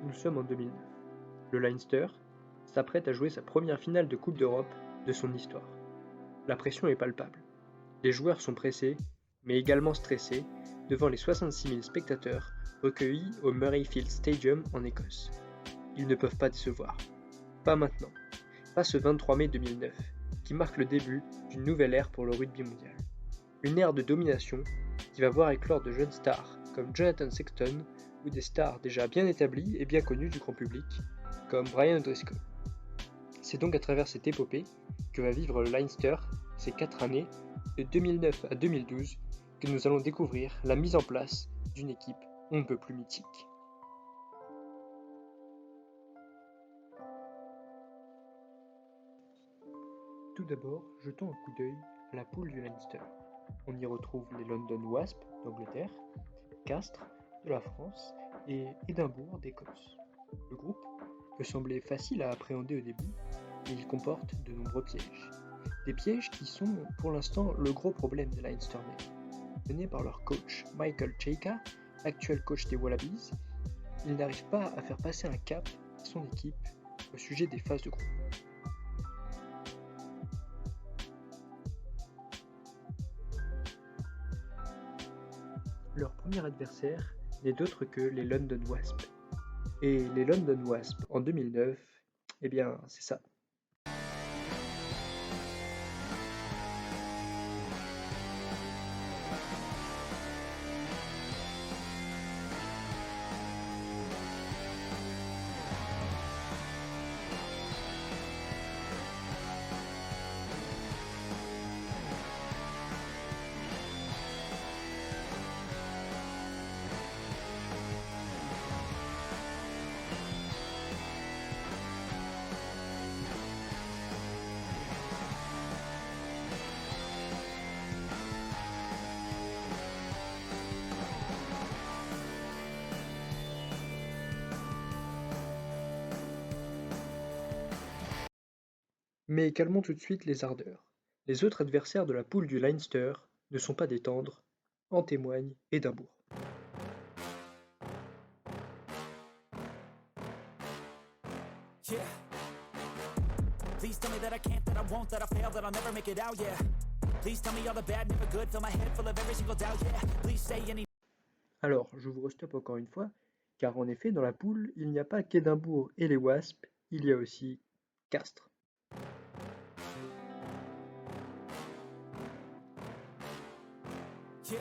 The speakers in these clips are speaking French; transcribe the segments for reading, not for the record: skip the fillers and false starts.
Nous sommes en 2009. Le Leinster s'apprête à jouer sa première finale de Coupe d'Europe de son histoire. La pression est palpable. Les joueurs sont pressés, mais également stressés, devant les 66 000 spectateurs recueillis au Murrayfield Stadium en Écosse. Ils ne peuvent pas décevoir. Pas maintenant. Pas ce 23 mai 2009, qui marque le début d'une nouvelle ère pour le rugby mondial. Une ère de domination qui va voir éclore de jeunes stars comme Jonathan Sexton ou des stars déjà bien établies et bien connues du grand public comme Brian O'Driscoll. C'est donc à travers cette épopée que va vivre le Leinster ces 4 années, de 2009 à 2012, que nous allons découvrir la mise en place d'une équipe on ne peut plus mythique. Tout d'abord, jetons un coup d'œil à la poule du Leinster. On y retrouve les London Wasps d'Angleterre, Castres de la France et Édimbourg d'Écosse. Le groupe peut sembler facile à appréhender au début, mais il comporte de nombreux pièges. Des pièges qui sont pour l'instant le gros problème des Leinster Men. Menés par leur coach Michael Cheika, actuel coach des Wallabies, il n'arrive pas à faire passer un cap à son équipe au sujet des phases de groupe. Leur premier adversaire n'est d'autre que les London Wasps. Et les London Wasps en 2009, eh bien c'est ça. Mais calmons tout de suite les ardeurs. Les autres adversaires de la poule du Leinster ne sont pas des tendres, en témoigne Édimbourg. Yeah. Please tell me that I can't, that I won't, that I fail, that I'll never make it out, yeah. Please tell me all the bad, never good, fill my head full of every single doubt, yeah. Please say any... Alors, je vous restoppe encore une fois, car en effet, dans la poule, il n'y a pas qu'Édimbourg et les Wasps, il y a aussi Castres. Yeah.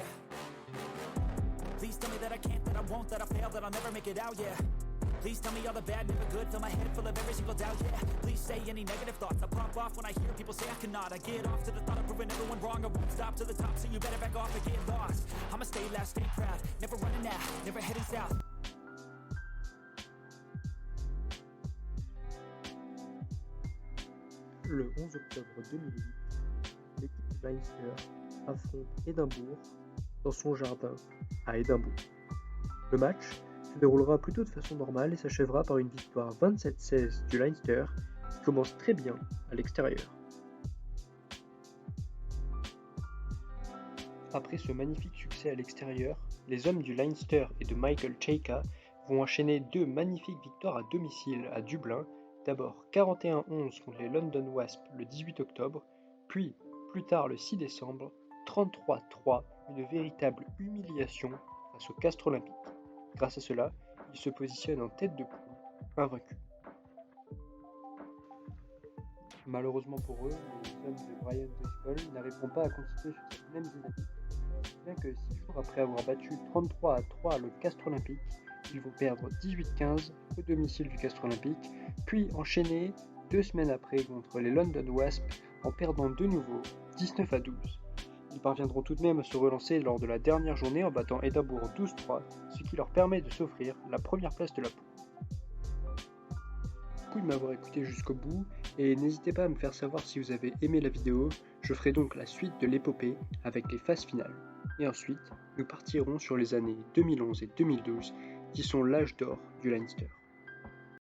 Please tell me that I can't, that I won't, that I fail, that I'll never make it out, yeah. Please tell me all the bad, never good, fill my head full of every single doubt, yeah. Please say any negative thoughts, I pop off when I hear people say I cannot. I get off to the thought of proving everyone wrong, I won't stop to the top, so you better back off and get lost. I'ma stay loud, stay proud, never running out, never heading south. Le 11 octobre 2008, l'équipe Leinster affronte Édimbourg dans son jardin à Édimbourg. Le match se déroulera plutôt de façon normale et s'achèvera par une victoire 27-16 du Leinster qui commence très bien à l'extérieur. Après ce magnifique succès à l'extérieur, les hommes du Leinster et de Michael Cheika vont enchaîner 2 magnifiques victoires à domicile à Dublin, d'abord 41-11 contre les London Wasps le 18 octobre, puis plus tard le 6 décembre, 33-3, une véritable humiliation face au Castres Olympique. Grâce à cela, ils se positionnent en tête de poule, invaincus. Malheureusement pour eux, les hommes de Brian O'Driscoll n'arriveront pas à continuer sur cette même dynamique, bien que 6 jours après avoir battu 33-3 le Castres Olympique, ils vont perdre 18-15 au domicile du Castres Olympique, puis enchaîner 2 semaines après contre les London Wasps en perdant de nouveau 19-12. Ils parviendront tout de même à se relancer lors de la dernière journée en battant Édimbourg 12-3, ce qui leur permet de s'offrir la première place de la poule. Merci de m'avoir écouté jusqu'au bout et n'hésitez pas à me faire savoir si vous avez aimé la vidéo, je ferai donc la suite de l'épopée avec les phases finales. Et ensuite, nous partirons sur les années 2011 et 2012 qui sont l'âge d'or du Leinster.